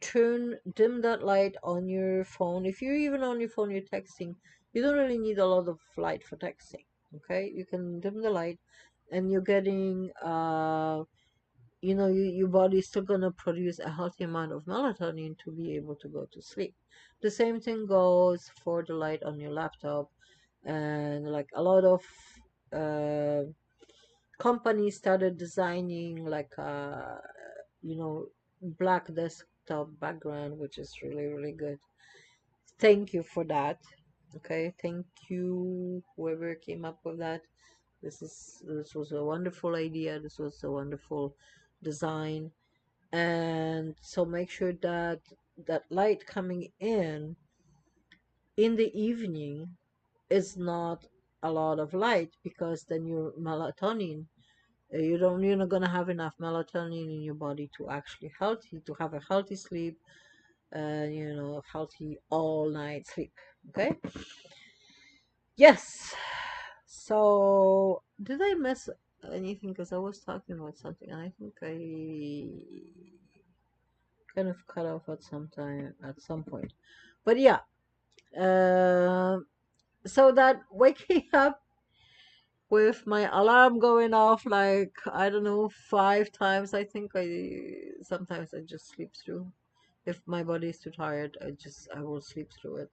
dim that light on your phone. If you're even on your phone, you're texting, you don't really need a lot of light for texting. Okay, you can dim the light, and you're getting your body's still gonna produce a healthy amount of melatonin to be able to go to sleep. The same thing goes for the light on your laptop, and like a lot of uh companies started designing like you know black desktop background, which is really, really good. Thank you for that. Okay, thank you whoever came up with that. This was a wonderful idea, this was a wonderful design. And so make sure that that light coming in the evening is not a lot of light, because then your melatonin, you're not gonna have enough melatonin in your body to actually healthy to have a healthy sleep, and healthy all night sleep. Okay. Yes. So did I miss anything? Because I was talking about something, and I think I kind of cut off at some point. But yeah. um so that waking up with my alarm going off, like, I don't know, 5 times, I think sometimes I just sleep through. If my body is too tired, I will sleep through it.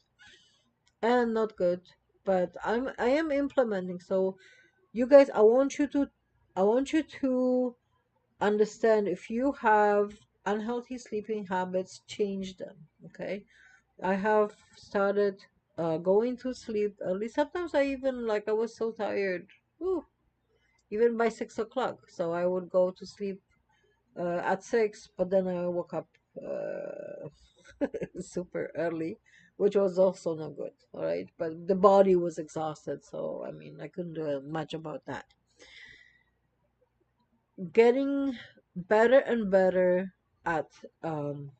And not good. But I am implementing. So you guys, I want you to understand, if you have unhealthy sleeping habits, change them. Okay. I have started going to sleep early. Sometimes I was so tired. Whew, even by 6 o'clock. So I would go to sleep at 6, but then I woke up super early, which was also not good. All right, but the body was exhausted, so I mean I couldn't do much about that. Getting better and better at um,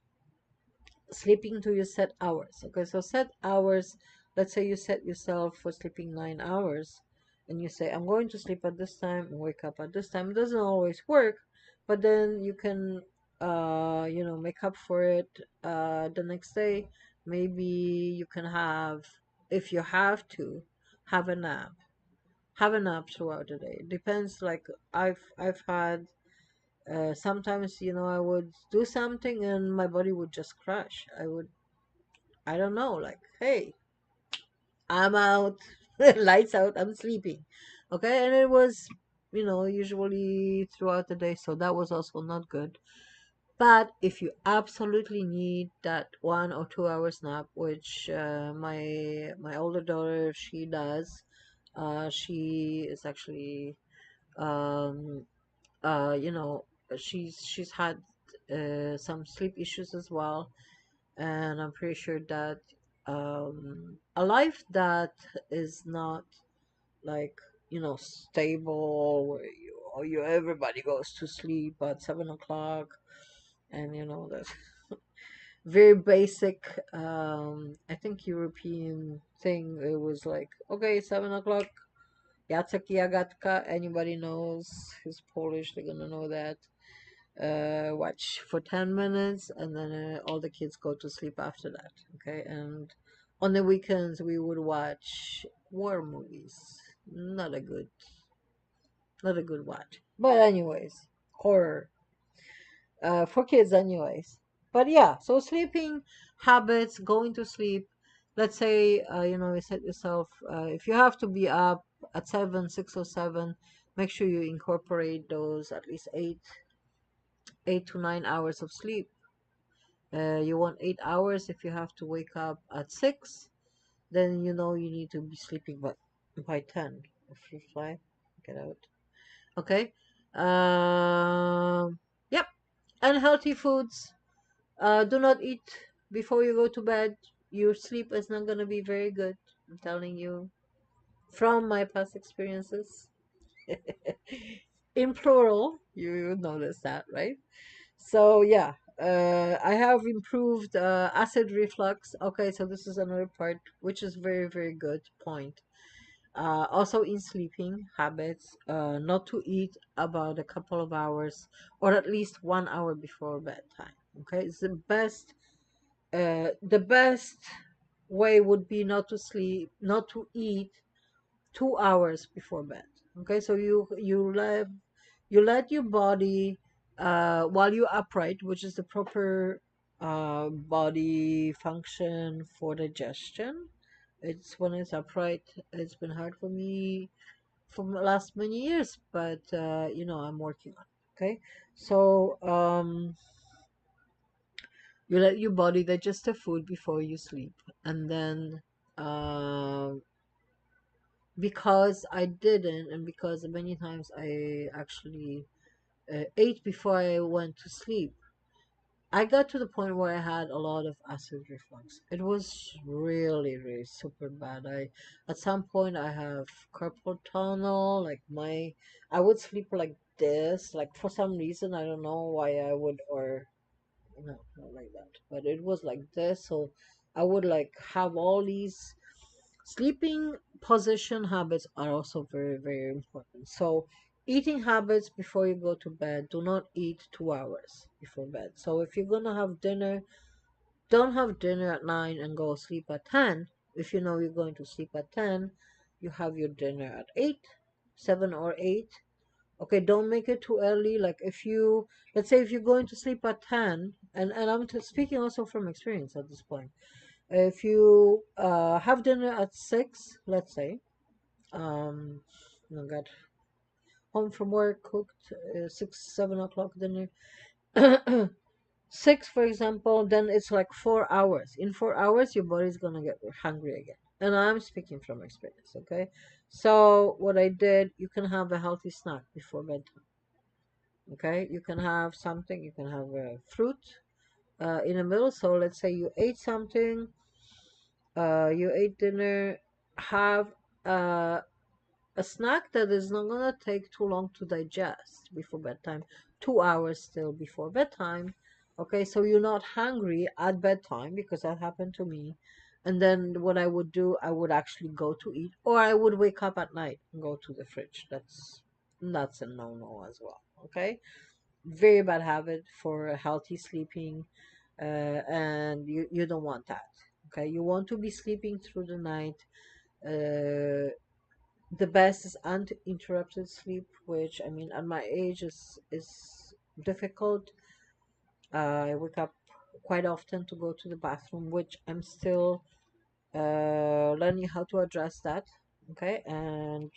sleeping to your set hours. Okay, so set hours. Let's say you set yourself for sleeping 9 hours, and you say, I'm going to sleep at this time and wake up at this time. It doesn't always work, but then you can, make up for it the next day. Maybe you can have, if you have to, have a nap. Have a nap throughout the day. It depends. Like I've had sometimes, I would do something and my body would just crash. I don't know, like, hey, I'm out, lights out, I'm sleeping. Okay, and it was, usually throughout the day, so that was also not good. But if you absolutely need that 1 or 2 hours nap, which my older daughter, she does, she is actually, um, uh, you know, she's had some sleep issues as well, and I'm pretty sure that a life that is not like, stable, where everybody goes to sleep at 7 o'clock, and that's very basic. I think European thing. It was like, okay, 7 o'clock. Jacek Jagatka. Anybody knows who's Polish? They're gonna know that. Watch for 10 minutes, and then all the kids go to sleep after that. Okay, and on the weekends we would watch war movies. Not a good, not a good watch. But anyways, horror for kids, anyways. But yeah, so sleeping habits, going to sleep. Let's say you set yourself if you have to be up at 7, 6 or 7, make sure you incorporate those at least 8 to 9 hours of sleep. You want 8 hours. If you have to wake up at 6, then you need to be sleeping by 10. If you fly, get out. Okay. Yep. Unhealthy foods. Do not eat before you go to bed. Your sleep is not gonna be very good. I'm telling you from my past experiences. In plural, you notice that, right? So yeah, I have improved acid reflux. Okay, so this is another part which is very, very good point. Also in sleeping habits, not to eat about a couple of hours or at least 1 hour before bedtime. Okay, it's the best way would be not to eat 2 hours before bed. Okay, so you let your body while you're upright, which is the proper body function for digestion. It's when it's upright. It's been hard for me for the last many years, but I'm working on it. Okay, so you let your body digest the food before you sleep, and then uh, because I didn't, and because many times I actually ate before I went to sleep, I got to the point where I had a lot of acid reflux. It was really, really super bad. At some point, I have carpal tunnel. I would sleep like this. Like for some reason, I don't know why I would, or no, not like that. But it was like this. So I would like have all these sleeping position habits are also very, very important. So eating habits before you go to bed, do not eat 2 hours before bed. So if you're gonna have dinner, don't have dinner at 9 and go sleep at 10. If you know you're going to sleep at 10, you have your dinner at 8, 7 or 8. Okay, don't make it too early. Like let's say if you're going to sleep at 10, and I'm speaking also from experience at this point. If you have dinner at 6, let's say, got home from work, cooked 6, 7 o'clock dinner, 6, for example, then it's like 4 hours. In 4 hours, your body's gonna get hungry again. And I'm speaking from experience, okay? So what I did, you can have a healthy snack before bedtime, okay? You can have something, you can have a fruit in the middle. So let's say you ate something, you ate dinner, have uh, a snack that is not gonna take too long to digest before bedtime, 2 hours still before bedtime. Okay, so you're not hungry at bedtime because that happened to me. And then what I would do, I would actually go to eat, or I would wake up at night and go to the fridge. That's a no-no as well. Okay, very bad habit for healthy sleeping, and you don't want that. Okay, you want to be sleeping through the night. Uh, the best is uninterrupted sleep, which I mean, at my age is difficult. I wake up quite often to go to the bathroom, which I'm still learning how to address that. Okay, and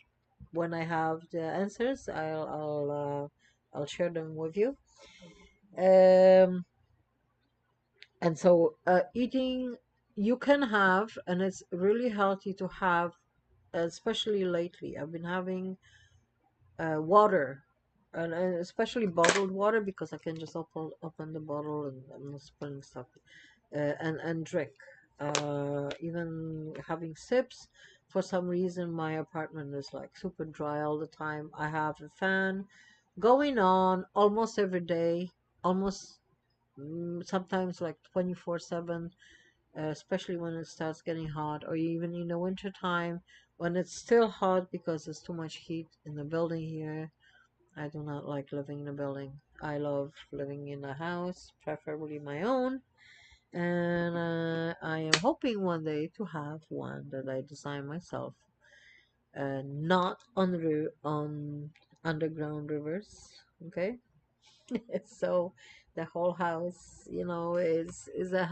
when I have the answers, I'll share them with you. Um, and so eating you can have, and it's really healthy to have, especially lately. I've been having water, and especially bottled water because I can just open the bottle and I'm not spilling stuff, and drink. even having sips. For some reason, my apartment is like super dry all the time. I have a fan going on almost every day, almost sometimes like 24/7, especially when it starts getting hot, or even in the winter time when it's still hot because there's too much heat in the building here. I do not like living in a building. I love living in a house, preferably my own, and I am hoping one day to have one that I design myself, not on on underground rivers. Okay, so the whole house, is a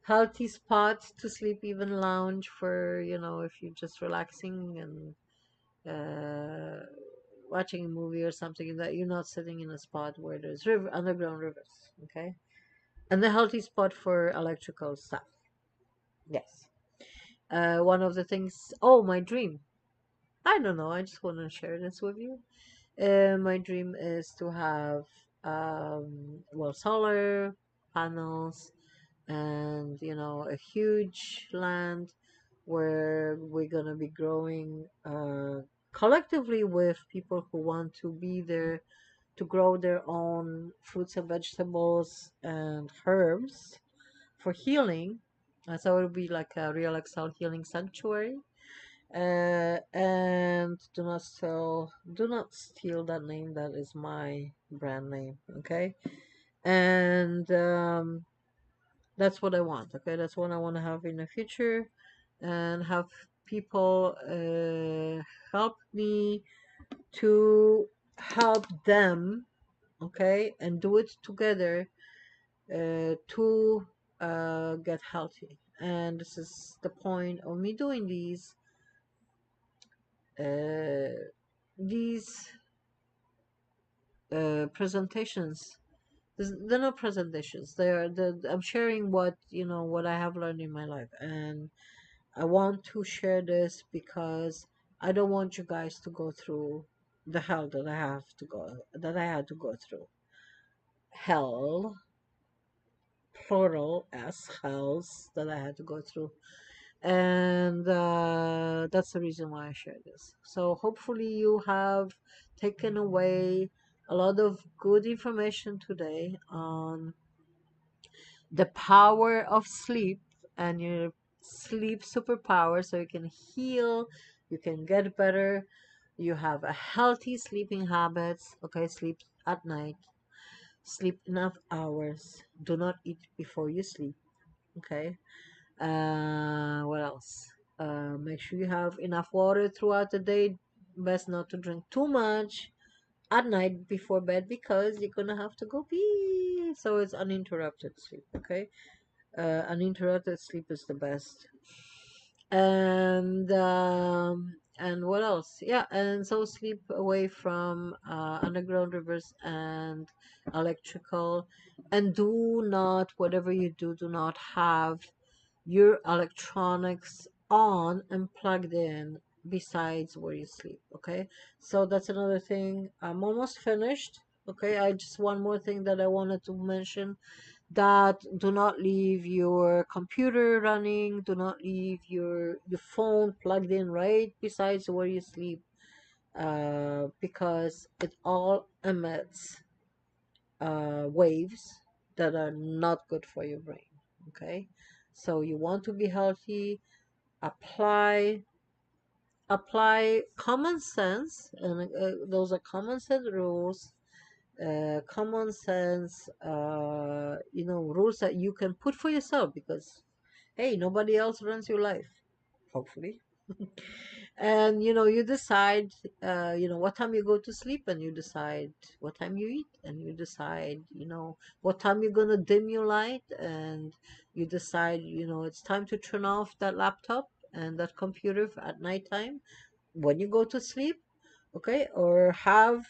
healthy spot to sleep, even lounge for if you're just relaxing and watching a movie or something, that you're not sitting in a spot where there's underground rivers. Okay, and the healthy spot for electrical stuff. Yes. One of the things, oh, my dream. I don't know. I just want to share this with you. My dream is to have, well, solar panels and, a huge land where we're going to be growing collectively with people who want to be there to grow their own fruits and vegetables and herbs for healing. So it will be like a real Excel healing sanctuary. And do not steal that name. That is my brand name. Okay. And that's what I want. Okay, that's what I want to have in the future, and have people help me to help them. Okay, and do it together to get healthy. And this is the point of me doing uh, these presentations. They're not presentations. I'm sharing what I have learned in my life, and I want to share this because I don't want you guys to go through the hell that I had to go through. Hell, plural as hells that I had to go through. And that's the reason why I share this. So hopefully you have taken away a lot of good information today on the power of sleep and your sleep superpower, so you can heal, you can get better, you have a healthy sleeping habits. Okay, sleep at night, sleep enough hours, do not eat before you sleep. Okay. What else? Make sure you have enough water throughout the day. Best not to drink too much at night before bed, because you're gonna have to go pee. So it's uninterrupted sleep. Okay. Uninterrupted sleep is the best. And what else? Yeah, and so sleep away from underground rivers and electrical, and do not, whatever you do, do not have your electronics on and plugged in besides where you sleep. Okay, so that's another thing. I'm almost finished. Okay, I just one more thing that I wanted to mention, that do not leave your computer running, do not leave your phone plugged in right besides where you sleep, because it all emits waves that are not good for your brain. Okay, so you want to be healthy, apply common sense, and those are common sense rules, common sense, rules that you can put for yourself, because hey, nobody else runs your life, hopefully. And you decide, what time you go to sleep, and you decide what time you eat, and you decide, what time you're gonna dim your light, and you decide, it's time to turn off that laptop and that computer at nighttime when you go to sleep. Okay, or have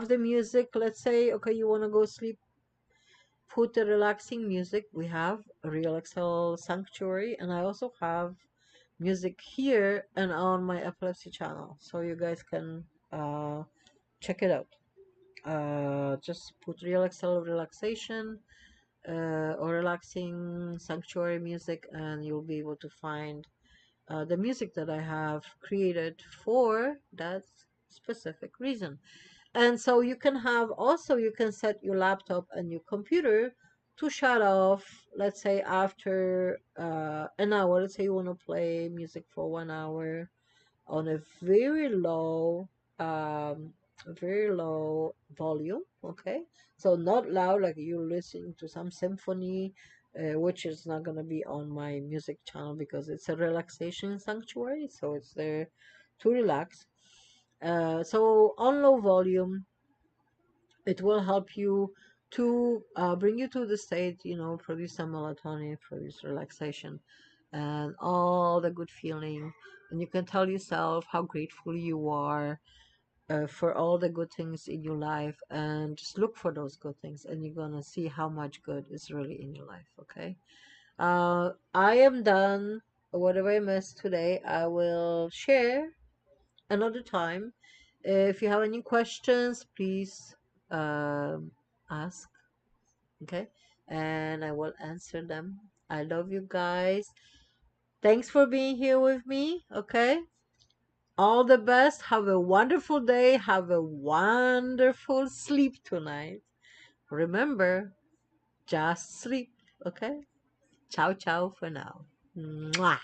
the music. Let's say, okay, you want to go sleep, put the relaxing music. We have a Real Excel Sanctuary, and I also have music here and on my epilepsy channel, so you guys can check it out. Just put Real Excel relaxation, or relaxing sanctuary music, and you'll be able to find the music that I have created for that specific reason. And so you can have also, you can set your laptop and your computer to shut off, let's say after an hour. Let's say you want to play music for 1 hour on a very low volume. Okay, so not loud like you're listening to some symphony, which is not going to be on my music channel because it's a relaxation sanctuary, so it's there to relax. So on low volume, it will help you to bring you to the state, produce some melatonin, produce relaxation, and all the good feeling. And you can tell yourself how grateful you are for all the good things in your life, and just look for those good things, and you're gonna see how much good is really in your life. Okay. I am done. Whatever I missed today, I will share another time. If you have any questions, please um, ask. Okay, and I will answer them. I love you guys. Thanks for being here with me. Okay, all the best. Have a wonderful day. Have a wonderful sleep tonight. Remember, just sleep. Okay, ciao ciao for now. Mwah.